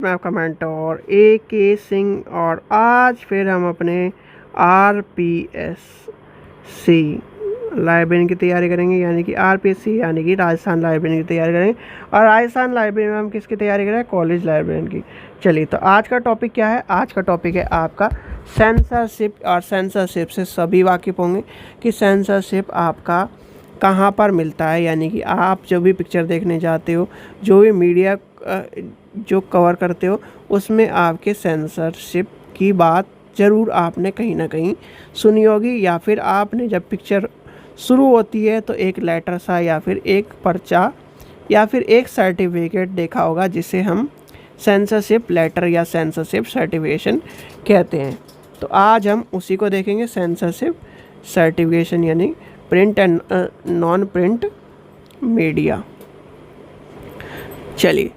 मैं आपका mentor AK Singh और आज फिर हम अपने RPSC लाइब्रेरी की तैयारी करेंगे, यानी कि RPSC यानी कि राजस्थान लाइब्रेरी की तैयारी करेंगे। और राजस्थान लाइब्रेरी में हम किसकी तैयारी करें? कॉलेज लाइब्रेरी की। चलिए, तो आज का टॉपिक क्या है? आज का टॉपिक है आपका सेंसरशिप। और सेंसरशिप से सभी वाकिफ़ होंगे कि सेंसरशिप आपका कहाँ पर मिलता है, यानी कि आप जो भी पिक्चर देखने जाते हो, जो भी मीडिया जो कवर करते हो, उसमें आपके सेंसरशिप की बात ज़रूर आपने कहीं ना कहीं सुनी होगी, या फिर आपने जब पिक्चर शुरू होती है तो एक लेटर सा या फिर एक पर्चा या फिर एक सर्टिफिकेट देखा होगा, जिसे हम सेंसरशिप लेटर या सेंसरशिप सर्टिफिकेशन कहते हैं। तो आज हम उसी को देखेंगे, सेंसरशिप सर्टिफिकेशन यानी print and non print media. चलिए,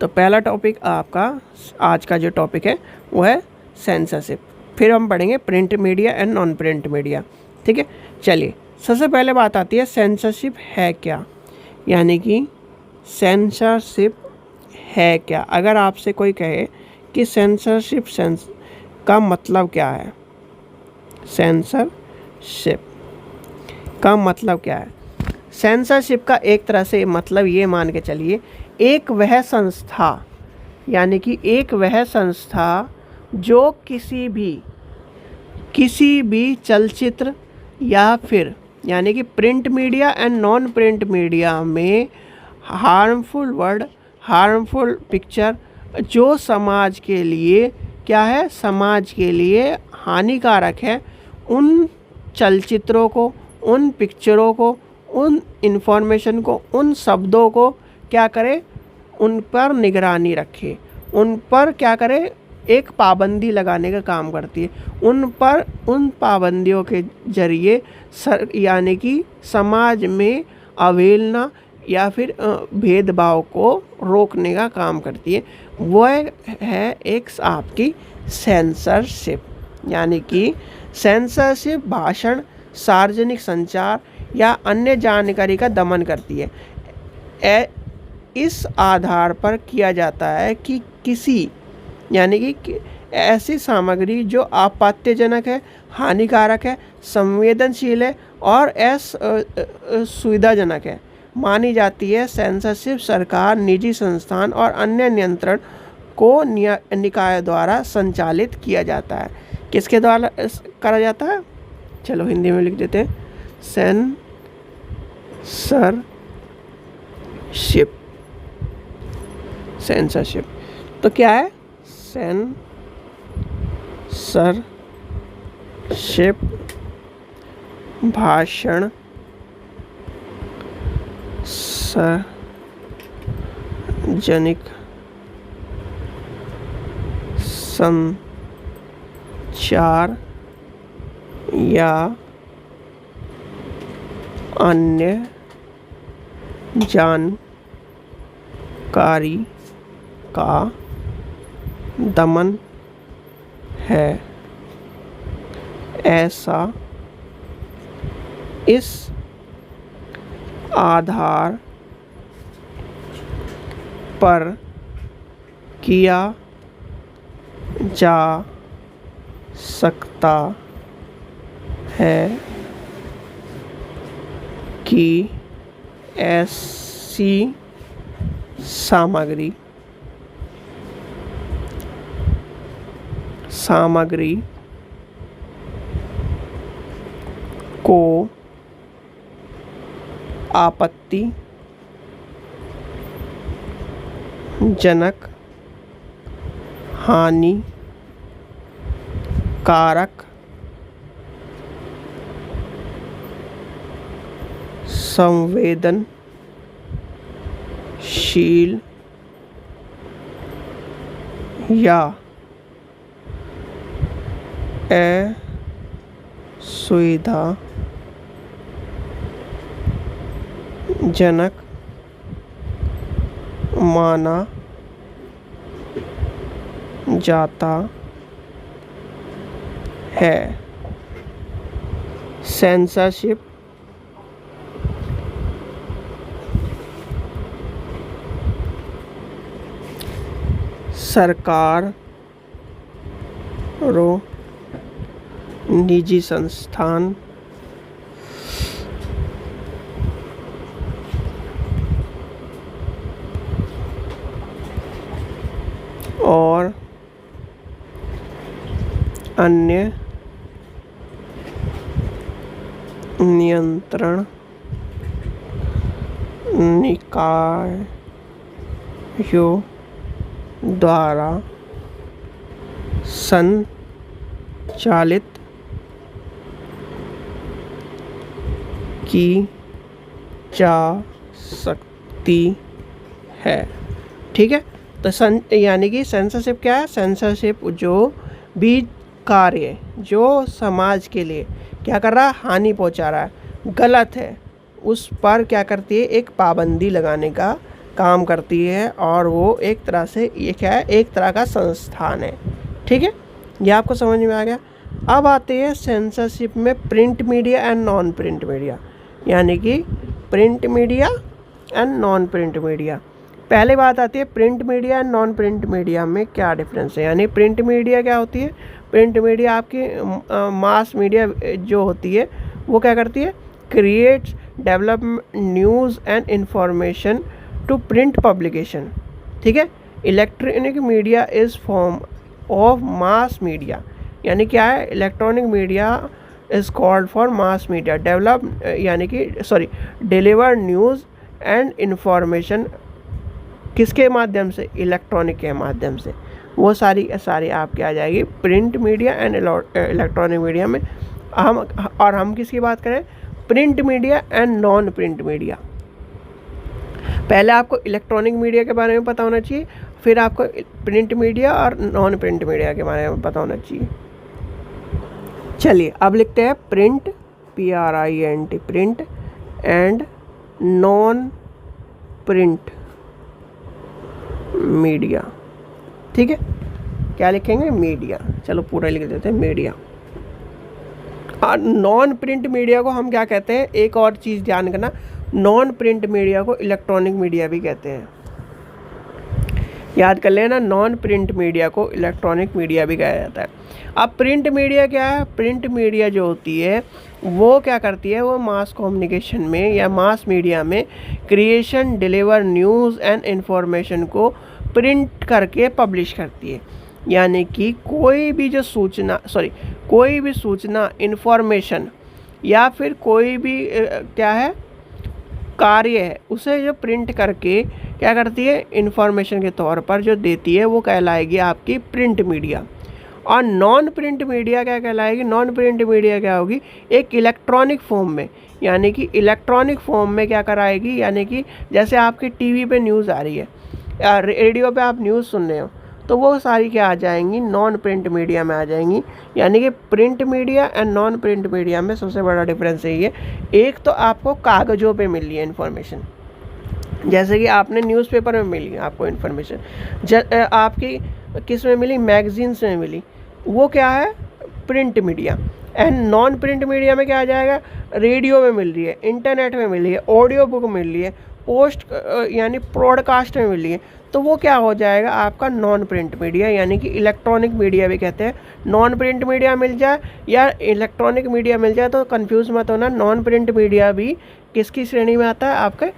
तो पहला टॉपिक आपका आज का जो टॉपिक है वो है सेंसरशिप। फिर हम पढ़ेंगे print media and non print media. ठीक है, चलिए, सबसे पहले बात आती है सेंसरशिप है क्या, यानी कि सेंसरशिप है क्या। अगर आपसे कोई कहे कि सेंसरशिप का मतलब क्या है, सेंसरशिप का मतलब क्या है? सेंसरशिप का एक तरह से मतलब ये मान के चलिए, एक वह संस्था, यानी कि एक वह संस्था जो किसी भी चलचित्र या फिर यानी कि print media and non print media में हार्मफुल वर्ड, हार्मफुल पिक्चर जो समाज के लिए क्या है, समाज के लिए हानिकारक है, उन चलचित्रों को, उन पिक्चरों को, उन इन्फॉर्मेशन को, उन शब्दों को क्या करे, उन पर निगरानी रखे, उन पर क्या करे, एक पाबंदी लगाने का काम करती है। उन पर उन पाबंदियों के जरिए यानी कि समाज में अवहेलना या फिर भेदभाव को रोकने का काम करती है। वह है एक आपकी सेंसरशिप, यानी कि सेंसरशिप भाषण, सार्वजनिक संचार या अन्य जानकारी का दमन करती है। इस आधार पर किया जाता है कि किसी यानी कि ऐसी सामग्री जो आपत्तिजनक है, हानिकारक है, संवेदनशील है और असुविधाजनक है मानी जाती है। सेंसरशिप सरकार, निजी संस्थान और अन्य नियंत्रण को निकाय द्वारा संचालित किया जाता है। किसके द्वारा करा जाता है? चलो हिंदी में लिख देते हैं, सेंसरशिप। सेंसरशिप तो क्या है? सेंसरशिप भाषण, सार्वजनिक संचार या अन्य जानकारी का दमन है। ऐसा इस आधार पर किया जा सकता है कि ऐसी सामग्री को आपत्तिजनक, हानिकारक, संवेदनशील या असुविधाजनक माना जाता है। सेंसरशिप सरकार और निजी संस्थान और अन्य नियंत्रण निकायों द्वारा संचालित की जा सकती है। ठीक है, तो यानी कि सेंसरशिप क्या है? सेंसरशिप जो भी कार्य जो समाज के लिए क्या कर रहा है, हानि पहुंचा रहा है, गलत है, उस पर क्या करती है, एक पाबंदी लगाने का काम करती है। और वो एक तरह से ये क्या है, एक तरह का संस्थान है। ठीक है, ये आपको समझ में आ गया। अब आते हैं सेंसरशिप में print media and non print media, यानी कि print media and non print media. पहले बात आती है print media and non print media में क्या डिफरेंस है। यानी प्रिंट मीडिया क्या होती है? प्रिंट मीडिया आपकी मास मीडिया जो होती है वो क्या करती है, creates develop news and information to print publication. ठीक है, electronic media is form of mass media, यानी क्या है, electronic media is called for mass media develop, यानी कि डिलीवर न्यूज़ एंड इंफॉर्मेशन किसके माध्यम से, इलेक्ट्रॉनिक के माध्यम से। वो सारी आपके आ जाएगी print media and electronic media में। हम किसकी बात करें, print media and non print media. पहले आपको इलेक्ट्रॉनिक मीडिया के बारे में पता होना चाहिए, फिर आपको प्रिंट मीडिया और नॉन प्रिंट मीडिया के बारे में पता होना चाहिए। चलिए अब लिखते हैं print, PRINT, print and non print media. ठीक है, क्या लिखेंगे, मीडिया। चलो पूरा लिख देते हैं, मीडिया। और नॉन प्रिंट मीडिया को हम क्या कहते हैं, एक और चीज़ ध्यान करना, नॉन प्रिंट मीडिया को इलेक्ट्रॉनिक मीडिया भी कहते हैं। याद कर लेना, नॉन प्रिंट मीडिया को इलेक्ट्रॉनिक मीडिया भी कहा जाता है। अब प्रिंट मीडिया क्या है? प्रिंट मीडिया जो होती है वो क्या करती है, वो मास कम्युनिकेशन में या मास मीडिया में creation, deliver news and information को प्रिंट करके पब्लिश करती है। यानी कि कोई भी सूचना इंफॉर्मेशन या फिर कोई भी क्या है, कार्य है, उसे जो प्रिंट करके क्या करती है, इंफॉर्मेशन के तौर पर जो देती है वो कहलाएगी आपकी प्रिंट मीडिया। और नॉन प्रिंट मीडिया क्या कहलाएगी? नॉन प्रिंट मीडिया क्या होगी, एक इलेक्ट्रॉनिक फॉर्म में, यानी कि इलेक्ट्रॉनिक फॉर्म में क्या कराएगी, यानी कि जैसे आपकी टीवी पे न्यूज़ आ रही है या रेडियो पे आप न्यूज़ सुन रहे हो, तो वो सारी क्या आ जाएंगी, नॉन प्रिंट मीडिया में आ जाएंगी। यानी कि print media and non print media में सबसे बड़ा डिफरेंस यही है, एक तो आपको कागज़ों पे मिल रही है इन्फॉर्मेशन, जैसे कि आपने न्यूज़पेपर में मिली आपको इन्फॉर्मेशन, आपकी किस में मिली, मैगजीन्स में मिली, वो क्या है, print media. And non print media में क्या आ जाएगा, रेडियो में मिल रही है, इंटरनेट में मिल रही है, ऑडियो बुक मिल रही है, पोस्ट यानी ब्रॉडकास्ट में मिल रही है, तो वो क्या हो जाएगा आपका नॉन प्रिंट मीडिया, यानी कि इलेक्ट्रॉनिक मीडिया भी कहते हैं। नॉन प्रिंट मीडिया मिल जाए या इलेक्ट्रॉनिक मीडिया मिल जाए तो कंफ्यूज मत होना, नॉन प्रिंट मीडिया भी किसकी श्रेणी में आता है, आपके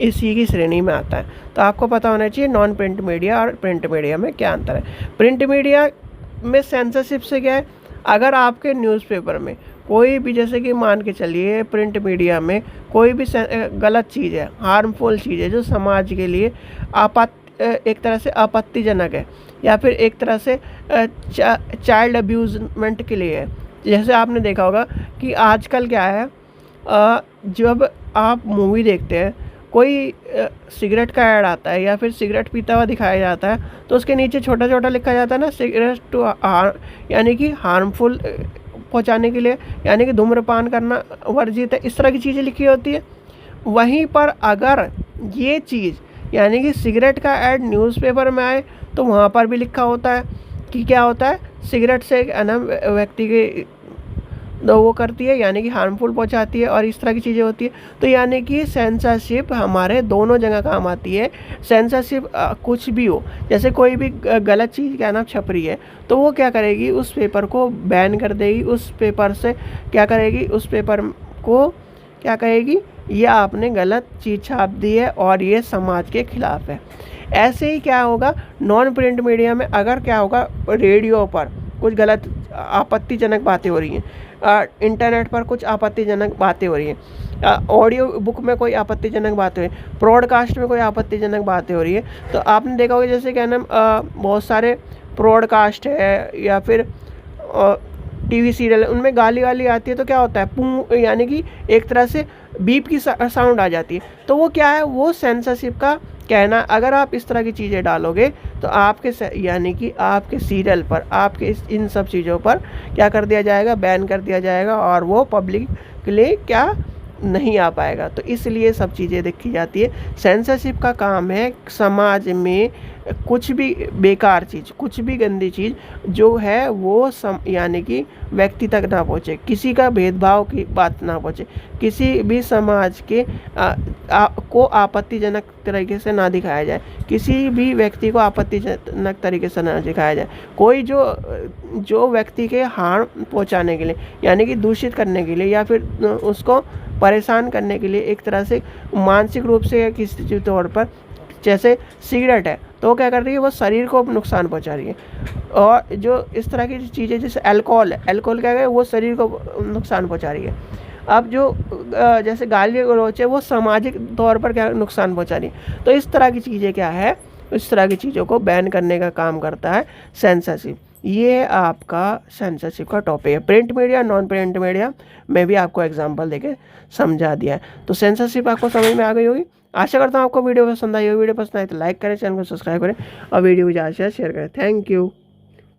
इसी की श्रेणी में आता है। तो आपको पता होना चाहिए नॉन प्रिंट मीडिया और प्रिंट मीडिया में क्या अंतर है। प्रिंट मीडिया में सेंसरशिप से क्या है, अगर आपके न्यूज़पेपर में कोई भी, जैसे कि मान के चलिए प्रिंट मीडिया में कोई भी गलत चीज़ है, हार्मफुल चीज़ है जो समाज के लिए एक तरह से आपत्तिजनक है या फिर एक तरह से चाइल्ड अब्यूजमेंट के लिए है। जैसे आपने देखा होगा कि आजकल क्या है, जब आप मूवी देखते हैं, कोई सिगरेट का ऐड आता है या फिर सिगरेट पीता हुआ दिखाया जाता है, तो उसके नीचे छोटा छोटा लिखा जाता है ना, सिगरेट टू यानी कि हार्मफुल पहुंचाने के लिए, यानी कि धूम्रपान करना वर्जित है, इस तरह की चीज़ें लिखी होती है। वहीं पर अगर ये चीज़ यानी कि सिगरेट का ऐड न्यूज़पेपर में आए तो वहाँ पर भी लिखा होता है कि क्या होता है, सिगरेट से व्यक्ति के तो वो करती है, यानी कि हार्मफुल पहुंचाती है और इस तरह की चीज़ें होती है। तो यानी कि सेंसरशिप हमारे दोनों जगह काम आती है। सेंसरशिप कुछ भी हो, जैसे कोई भी गलत चीज़ क्या नाम छप रही है, तो वो क्या करेगी, उस पेपर को बैन कर देगी, उस पेपर से क्या करेगी, उस पेपर को क्या कहेगी, ये आपने गलत चीज़ छाप दी है और ये समाज के खिलाफ है। ऐसे ही क्या होगा नॉन प्रिंट मीडिया में, अगर क्या होगा रेडियो पर कुछ गलत आपत्तिजनक बातें हो रही हैं, इंटरनेट पर कुछ आपत्तिजनक बातें हो रही हैं, ऑडियो बुक में कोई आपत्तिजनक बातें हो रही है, ब्रॉडकास्ट में कोई आपत्तिजनक बातें हो रही है, तो आपने देखा होगा जैसे क्या नाम बहुत सारे ब्रॉडकास्ट है या फिर टीवी सीरियल है, उनमें गाली वाली आती है, तो क्या होता है पू, यानी कि एक तरह से बीप की साउंड आ जाती है। तो वो क्या है, वो सेंसरशिप का कहना। अगर आप इस तरह की चीज़ें डालोगे तो आपके यानी कि आपके सीरियल पर, आपके इन सब चीज़ों पर क्या कर दिया जाएगा, बैन कर दिया जाएगा और वो पब्लिक के लिए क्या नहीं आ पाएगा। तो इसलिए सब चीज़ें देखी जाती है। सेंसरशिप का काम है समाज में कुछ भी बेकार चीज़, कुछ भी गंदी चीज़ जो है वो यानी कि व्यक्ति तक ना पहुँचे, किसी का भेदभाव की बात ना पहुँचे, किसी भी समाज के को आपत्तिजनक तरीके से ना दिखाया जाए, किसी भी व्यक्ति को आपत्तिजनक तरीके से ना दिखाया जाए। कोई जो व्यक्ति के हार्म पहुंचाने के लिए, यानी कि दूषित करने के लिए या फिर उसको परेशान करने के लिए, एक तरह से मानसिक रूप से या किसी तौर पर, जैसे सिगरेट है तो वो क्या कर रही है, वो शरीर को नुकसान पहुंचा रही है। और जो इस तरह की चीज़ें जैसे अल्कोहल है, अल्कोहल क्या है, वो शरीर को नुकसान पहुंचा रही है। अब जो जैसे गाली गलौज है वो सामाजिक तौर पर क्या नुकसान पहुंचा रही है। तो इस तरह की चीज़ें क्या है, इस तरह की चीज़ों को बैन करने का काम करता है सेंसरशिप। ये आपका सेंसरशिप का टॉपिक है। Print media, non print media में भी आपको एग्जांपल देके समझा दिया है। तो सेंसरशिप आपको समझ में आ गई होगी। आशा करता हूँ आपको वीडियो पसंद आई होगी। वीडियो पसंद आए तो लाइक करें, चैनल को सब्सक्राइब करें और वीडियो को ज़्यादा से ज़्यादा शेयर करें। Thank you.